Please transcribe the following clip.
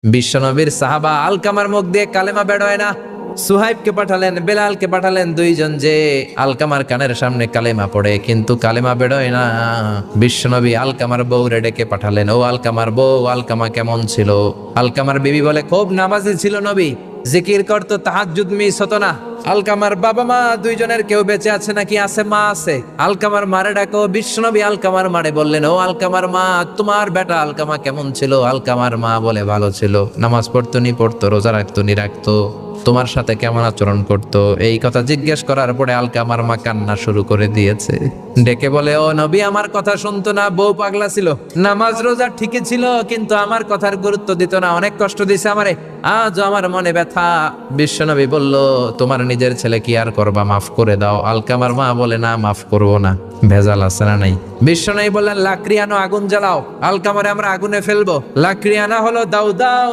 বিশ্বনবীর সাহাবা আলকামার মুখ দিয়ে কালেমা বেরোয় না। সুহাইবকে পাঠালেন, বেলালকে পাঠালেন, দুইজন যে আলকামার কানের সামনে কালেমা পড়ে, কিন্তু কালেমা বেরোয় না। বিশ্বনবী আলকামার বউরে ডেকে পাঠালেন, ও আলকামার বউ, আলকামা কেমন ছিল? আলকামার বিবি বলে, খুব নামাজি ছিল নবী, জিকির করতো, তাহাজ্জুদ মিস হতো না। আলকামার বাবা মা দুইজনের কেউ বেঁচে আছে নাকি? আছে, মা আছে। আলকামার মারে ডাকো। বিশ্বনবী আলকামার মারে বললেন, ও আলকামার মা, তোমার বেটা আলকামা কেমন ছিল? আলকামার মা বলে, ভালো ছিল, নামাজ পড়তো নি পড়তো, রোজা রাখতো নি রাখতো, তোমার সাথে কেমন আচরণ করতো। এই কথা জিজ্ঞেস করার পরে আলকামার মা কান্না শুরু করে দিয়েছে। ডেকে বলে, ও নবী, আমার কথা শুনতো না, বউ পাগলা ছিল, নামাজ রোজা ঠিকই ছিল, কিন্তু আমার কথার গুরুত্ব দিত না, অনেক কষ্ট দিছে আমারে, আজ আমার মনে ব্যথা। বিশ্বনবী বলল, তোমার নিজের ছেলে কি আর করবা, মাফ করে দাও। আলকামার মা বলে, না, মাফ করবো না, ভেজাল আছে না নাই? বিশ্বনবী বললেন, লাকড়ি আনো, আগুন জ্বালাও, আলকামারে আমরা আগুনে ফেলবো। লাকড়ি আনা হলো, দাও দাও।